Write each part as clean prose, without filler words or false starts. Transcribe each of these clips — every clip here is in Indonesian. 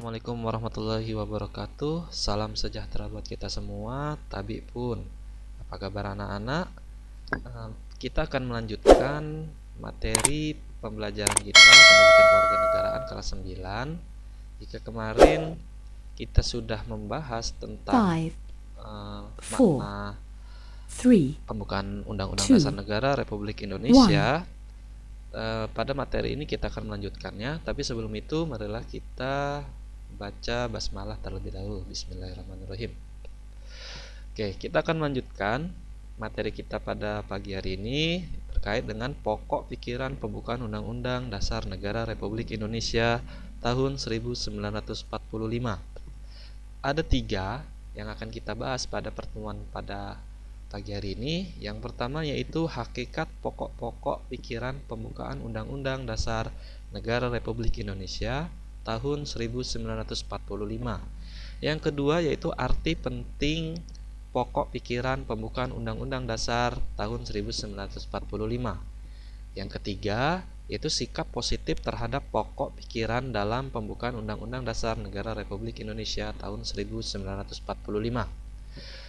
Assalamualaikum warahmatullahi wabarakatuh. Salam sejahtera buat kita semua. Tabi pun. Apa kabar anak-anak? Kita akan melanjutkan materi pembelajaran kita pendidikan kewarganegaraan kelas 9. Jika kemarin kita sudah membahas tentang 5, 4, makna 3, pembukaan Undang-Undang 2, Dasar Negara Republik Indonesia. Pada materi ini kita akan melanjutkannya, tapi sebelum itu marilah kita baca basmalah terlebih dahulu. Bismillahirrahmanirrahim. Oke, kita akan melanjutkan materi kita pada pagi hari ini terkait dengan pokok pikiran pembukaan Undang-Undang Dasar Negara Republik Indonesia tahun 1945. Ada 3 yang akan kita bahas pada pertemuan pada pagi hari ini. Yang pertama yaitu hakikat pokok-pokok pikiran pembukaan Undang-Undang Dasar Negara Republik Indonesia tahun 1945. Yang kedua yaitu arti penting pokok pikiran pembukaan Undang-Undang Dasar tahun 1945. Yang ketiga yaitu sikap positif terhadap pokok pikiran dalam pembukaan Undang-Undang Dasar Negara Republik Indonesia tahun 1945.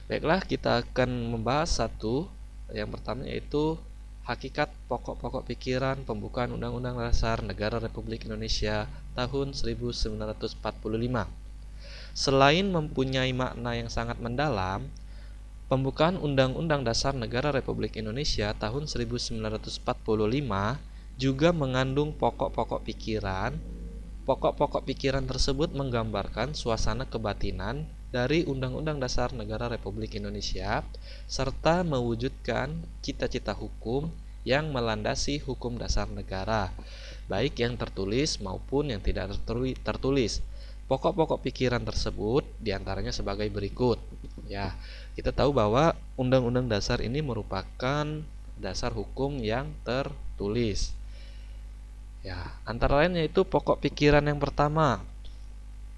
Baiklah, kita akan membahas satu. Yang pertama yaitu hakikat pokok-pokok pikiran pembukaan Undang-Undang Dasar Negara Republik Indonesia tahun 1945. Selain mempunyai makna yang sangat mendalam, pembukaan Undang-Undang Dasar Negara Republik Indonesia tahun 1945 juga mengandung pokok-pokok pikiran. Pokok-pokok pikiran tersebut menggambarkan suasana kebatinan dari Undang-Undang Dasar Negara Republik Indonesia serta mewujudkan cita-cita hukum yang melandasi hukum dasar negara, baik yang tertulis maupun yang tidak tertulis. Pokok-pokok pikiran tersebut diantaranya sebagai berikut. Ya, kita tahu bahwa Undang-Undang Dasar ini merupakan dasar hukum yang tertulis. Ya, antara lain yaitu pokok pikiran yang pertama,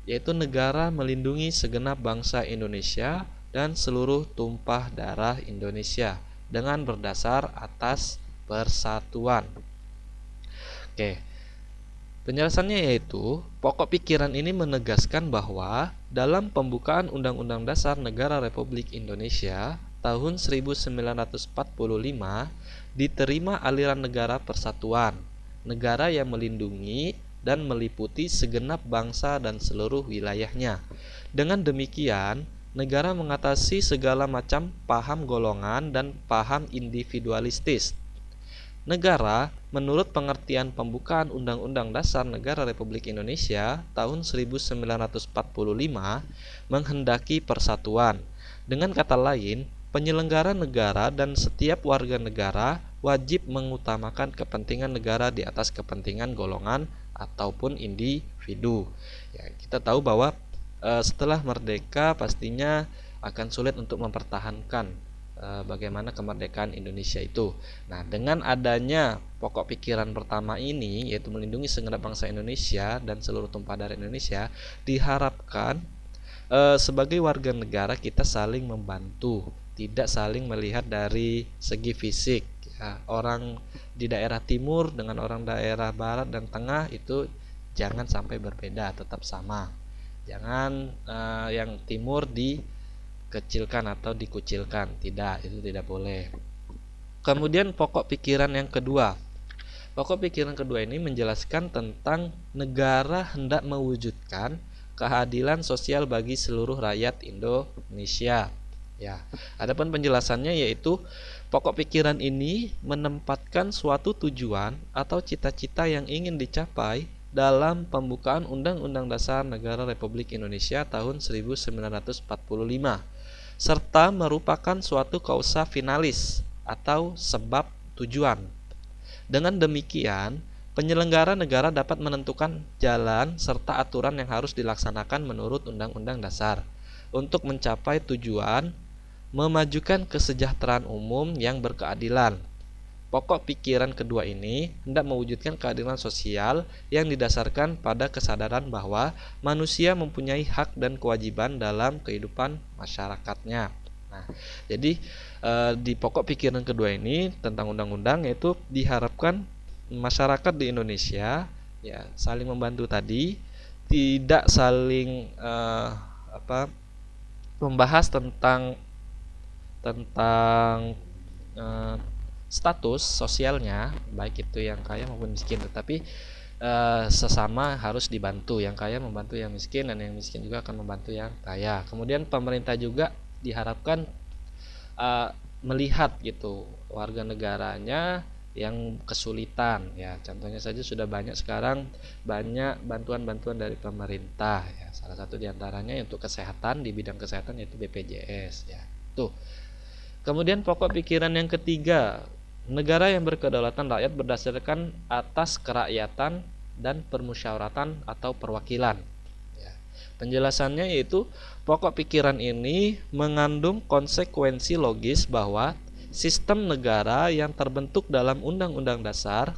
yaitu negara melindungi segenap bangsa Indonesia dan seluruh tumpah darah Indonesia dengan berdasar atas persatuan. Oke, penjelasannya yaitu pokok pikiran ini menegaskan bahwa dalam pembukaan Undang-Undang Dasar Negara Republik Indonesia tahun 1945 diterima aliran negara persatuan, negara yang melindungi dan meliputi segenap bangsa dan seluruh wilayahnya. Dengan demikian, negara mengatasi segala macam paham golongan dan paham individualistis. Negara, menurut pengertian pembukaan Undang-Undang Dasar Negara Republik Indonesia tahun 1945, menghendaki persatuan. Dengan kata lain, penyelenggara negara dan setiap warga negara wajib mengutamakan kepentingan negara di atas kepentingan golongan ataupun individu. Ya, kita tahu bahwa setelah merdeka pastinya akan sulit untuk mempertahankan bagaimana kemerdekaan Indonesia itu. Nah, dengan adanya pokok pikiran pertama ini, yaitu melindungi segenap bangsa Indonesia dan seluruh tumpah darah Indonesia, diharapkan sebagai warga negara kita saling membantu, tidak saling melihat dari segi fisik. Ya, orang di daerah timur dengan orang daerah barat dan tengah itu jangan sampai berbeda, tetap sama. Jangan yang timur dikecilkan atau dikucilkan, tidak, itu tidak boleh. Kemudian pokok pikiran yang kedua. Pokok pikiran kedua ini menjelaskan tentang negara hendak mewujudkan keadilan sosial bagi seluruh rakyat Indonesia. Ya, adapun penjelasannya yaitu pokok pikiran ini menempatkan suatu tujuan atau cita-cita yang ingin dicapai dalam pembukaan Undang-Undang Dasar Negara Republik Indonesia tahun 1945 serta merupakan suatu kausa finalis atau sebab tujuan. Dengan demikian, penyelenggara negara dapat menentukan jalan serta aturan yang harus dilaksanakan menurut Undang-Undang Dasar untuk mencapai tujuan memajukan kesejahteraan umum yang berkeadilan. Pokok pikiran kedua ini hendak mewujudkan keadilan sosial yang didasarkan pada kesadaran bahwa manusia mempunyai hak dan kewajiban dalam kehidupan masyarakatnya. Nah, jadi di pokok pikiran kedua ini tentang undang-undang yaitu diharapkan masyarakat di Indonesia ya saling membantu tadi, tidak saling membahas tentang eh, status sosialnya, baik itu yang kaya maupun miskin, tetapi sesama harus dibantu, yang kaya membantu yang miskin dan yang miskin juga akan membantu yang kaya. Kemudian pemerintah juga diharapkan melihat gitu warga negaranya yang kesulitan, ya contohnya saja sudah banyak sekarang banyak bantuan-bantuan dari pemerintah, ya salah satu diantaranya untuk kesehatan, di bidang kesehatan yaitu BPJS, ya tuh. Kemudian pokok pikiran yang ketiga, negara yang berkedaulatan rakyat berdasarkan atas kerakyatan dan permusyawaratan atau perwakilan. Ya. Penjelasannya yaitu pokok pikiran ini mengandung konsekuensi logis bahwa sistem negara yang terbentuk dalam Undang-Undang Dasar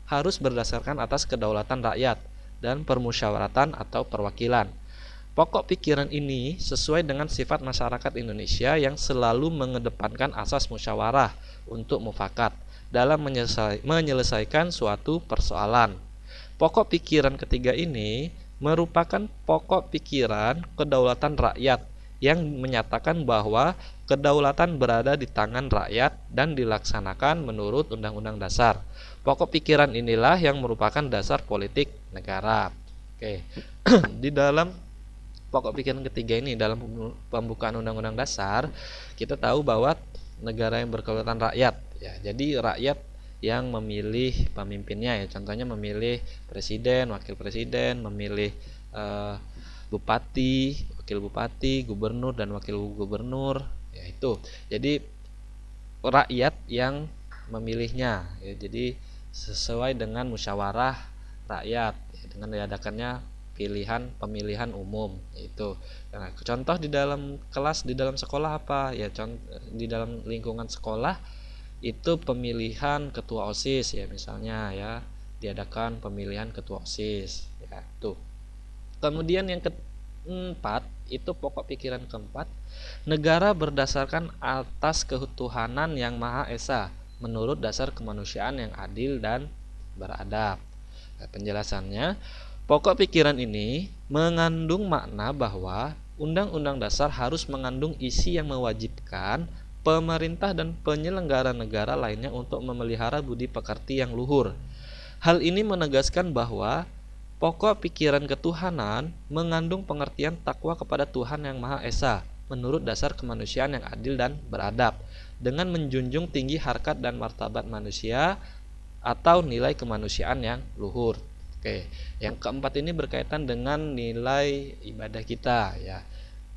harus berdasarkan atas kedaulatan rakyat dan permusyawaratan atau perwakilan. Pokok pikiran ini sesuai dengan sifat masyarakat Indonesia yang selalu mengedepankan asas musyawarah untuk mufakat dalam menyelesaikan suatu persoalan. Pokok pikiran ketiga ini merupakan pokok pikiran kedaulatan rakyat yang menyatakan bahwa kedaulatan berada di tangan rakyat dan dilaksanakan menurut Undang-Undang Dasar. Pokok pikiran inilah yang merupakan dasar politik negara. Oke. Di dalam pokok pikiran ketiga ini, dalam pembukaan Undang-Undang Dasar, kita tahu bahwa negara yang berkedaulatan rakyat, ya. Jadi rakyat yang memilih pemimpinnya, ya. Contohnya memilih presiden, wakil presiden, memilih bupati, wakil bupati, gubernur dan wakil gubernur, ya itu. Jadi rakyat yang memilihnya, ya. Jadi sesuai dengan musyawarah rakyat, ya, dengan diadakannya pemilihan umum itu. Nah, contoh di dalam kelas, di dalam sekolah apa? Ya di dalam lingkungan sekolah itu pemilihan ketua OSIS, ya misalnya, ya diadakan pemilihan ketua OSIS, ya tuh. Kemudian yang keempat, itu pokok pikiran keempat, negara berdasarkan atas ketuhanan yang Maha Esa menurut dasar kemanusiaan yang adil dan beradab. Nah, penjelasannya, pokok pikiran ini mengandung makna bahwa Undang-Undang Dasar harus mengandung isi yang mewajibkan pemerintah dan penyelenggara negara lainnya untuk memelihara budi pekerti yang luhur. Hal ini menegaskan bahwa pokok pikiran ketuhanan mengandung pengertian takwa kepada Tuhan yang Maha Esa menurut dasar kemanusiaan yang adil dan beradab, dengan menjunjung tinggi harkat dan martabat manusia atau nilai kemanusiaan yang luhur. Oke, yang keempat ini berkaitan dengan nilai ibadah kita, ya.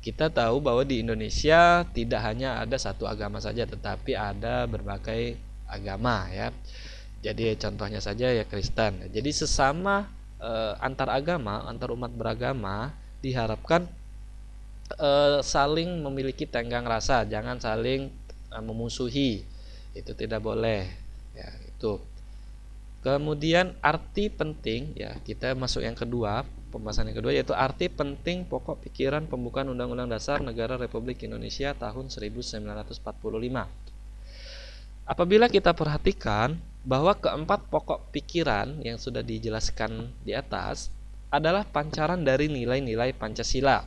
Kita tahu bahwa di Indonesia tidak hanya ada satu agama saja, tetapi ada berbagai agama, ya. Jadi contohnya saja ya Kristen. Jadi sesama antar agama, antar umat beragama diharapkan saling memiliki tenggang rasa, jangan saling memusuhi. Itu tidak boleh, ya itu. Kemudian arti penting, ya kita masuk yang kedua, pembahasan yang kedua, yaitu arti penting pokok pikiran pembukaan Undang-Undang Dasar Negara Republik Indonesia tahun 1945. Apabila kita perhatikan bahwa keempat pokok pikiran yang sudah dijelaskan di atas adalah pancaran dari nilai-nilai Pancasila.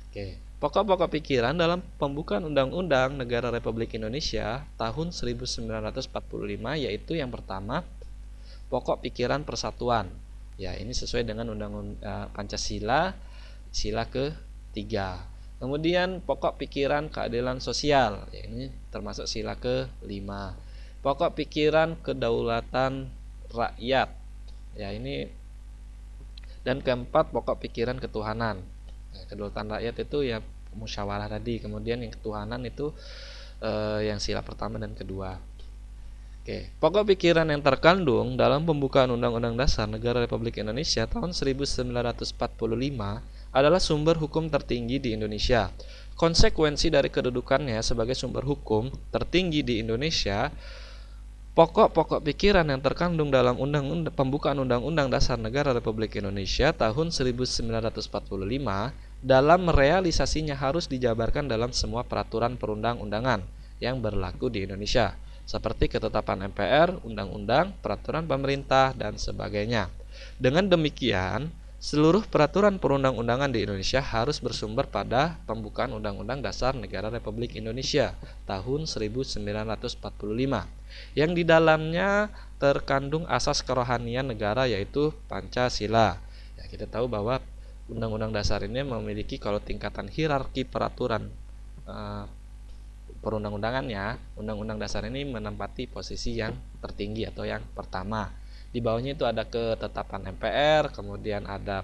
Oke, pokok-pokok pikiran dalam pembukaan Undang-Undang Negara Republik Indonesia tahun 1945 yaitu yang pertama, pokok pikiran persatuan. Ya, ini sesuai dengan Undang-Undang Pancasila, sila ke-3. Kemudian pokok pikiran keadilan sosial, ya, ini termasuk sila ke-5. Pokok pikiran kedaulatan rakyat, ya ini. Dan keempat, pokok pikiran ketuhanan. Nah, kedaulatan rakyat itu ya musyawarah tadi. Kemudian yang ketuhanan itu yang sila pertama dan kedua. Oke, pokok pikiran yang terkandung dalam pembukaan Undang-Undang Dasar Negara Republik Indonesia tahun 1945 adalah sumber hukum tertinggi di Indonesia. Konsekuensi dari kedudukannya sebagai sumber hukum tertinggi di Indonesia, pokok-pokok pikiran yang terkandung dalam pembukaan Undang-Undang Dasar Negara Republik Indonesia tahun 1945 dalam merealisasinya harus dijabarkan dalam semua peraturan perundang-undangan yang berlaku di Indonesia, seperti ketetapan MPR, undang-undang, peraturan pemerintah, dan sebagainya. Dengan demikian, Seluruh peraturan perundang-undangan di Indonesia harus bersumber pada pembukaan Undang-Undang Dasar Negara Republik Indonesia tahun 1945 yang di dalamnya terkandung asas kerohanian negara yaitu Pancasila. Ya, kita tahu bahwa Undang-Undang Dasar ini memiliki kalau tingkatan hierarki peraturan perundang-undangannya, Undang-Undang Dasar ini menempati posisi yang tertinggi atau yang pertama. Di bawahnya itu ada ketetapan MPR, kemudian ada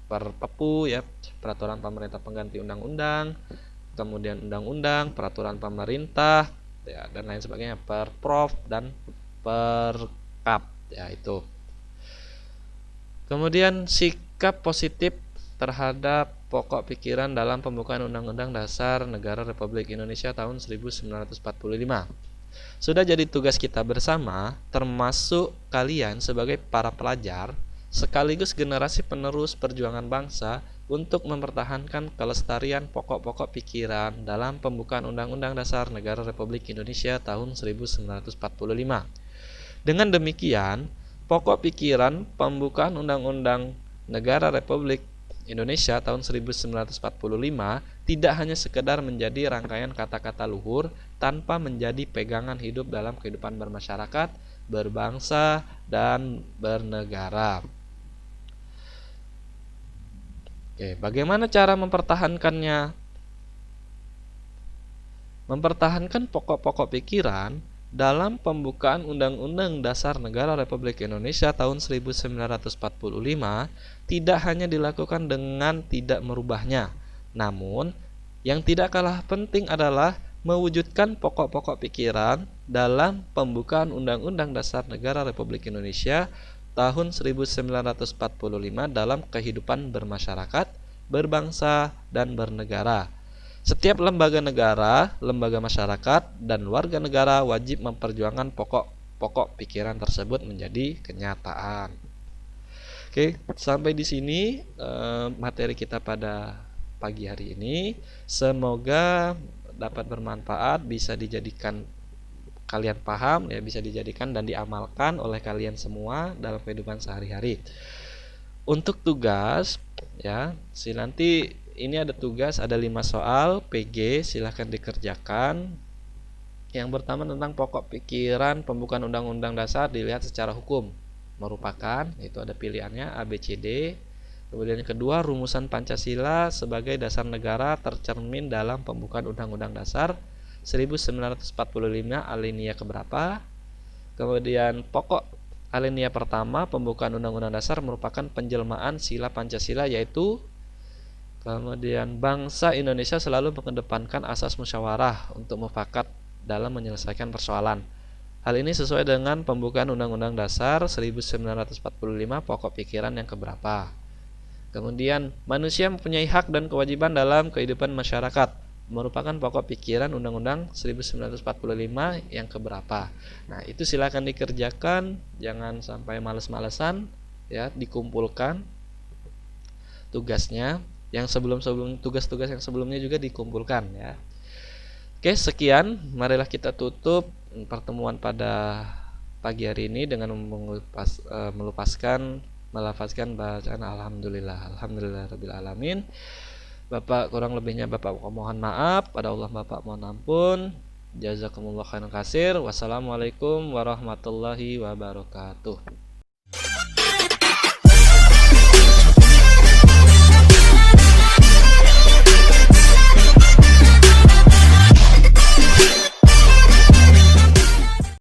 Perpu ya, peraturan pemerintah pengganti undang-undang, kemudian undang-undang, peraturan pemerintah ya, dan lain sebagainya, Perprov dan Perkap ya itu. Kemudian sikap positif terhadap pokok pikiran dalam pembukaan Undang-Undang Dasar Negara Republik Indonesia tahun 1945. Sudah jadi tugas kita bersama, termasuk kalian sebagai para pelajar, sekaligus generasi penerus perjuangan bangsa untuk mempertahankan kelestarian pokok-pokok pikiran dalam pembukaan Undang-Undang Dasar Negara Republik Indonesia tahun 1945. Dengan demikian, pokok pikiran pembukaan Undang-Undang Negara Republik Indonesia tahun 1945 tidak hanya sekedar menjadi rangkaian kata-kata luhur tanpa menjadi pegangan hidup dalam kehidupan bermasyarakat, berbangsa, dan bernegara. Oke, bagaimana cara mempertahankannya? Mempertahankan pokok-pokok pikiran dalam pembukaan Undang-Undang Dasar Negara Republik Indonesia tahun 1945 tidak hanya dilakukan dengan tidak merubahnya, namun yang tidak kalah penting adalah mewujudkan pokok-pokok pikiran dalam pembukaan Undang-Undang Dasar Negara Republik Indonesia tahun 1945 dalam kehidupan bermasyarakat, berbangsa, dan bernegara. Setiap lembaga negara, lembaga masyarakat, dan warga negara wajib memperjuangkan pokok-pokok pikiran tersebut menjadi kenyataan. Oke, sampai di sini materi kita pada pagi hari ini. Semoga dapat bermanfaat, bisa dijadikan kalian paham, ya, bisa dijadikan dan diamalkan oleh kalian semua dalam kehidupan sehari-hari. Untuk tugas, ya, nanti ini ada tugas, ada 5 soal PG, silahkan dikerjakan. Yang pertama tentang pokok pikiran pembukaan Undang-Undang Dasar dilihat secara hukum, merupakan, itu ada pilihannya A, B, C, D. Kemudian yang kedua, rumusan Pancasila sebagai dasar negara tercermin dalam pembukaan Undang-Undang Dasar 1945 alinea keberapa. Kemudian pokok alinea pertama pembukaan Undang-Undang Dasar merupakan penjelmaan sila Pancasila, yaitu kemudian bangsa Indonesia selalu mengedepankan asas musyawarah untuk mufakat dalam menyelesaikan persoalan. Hal ini sesuai dengan pembukaan Undang-Undang Dasar 1945 pokok pikiran yang keberapa. Kemudian manusia mempunyai hak dan kewajiban dalam kehidupan masyarakat, merupakan pokok pikiran Undang-Undang 1945 yang keberapa. Nah, itu silakan dikerjakan, jangan sampai males-malesan ya, dikumpulkan tugasnya. Yang sebelum tugas-tugas yang sebelumnya juga dikumpulkan ya. Oke, sekian, marilah kita tutup pertemuan pada pagi hari ini dengan melafazkan bacaan alhamdulillah rabbil alamin. Bapak kurang lebihnya Bapak mohon maaf, pada Allah Bapak mohon ampun. Jazakumullah khairan katsir. Wassalamualaikum warahmatullahi wabarakatuh.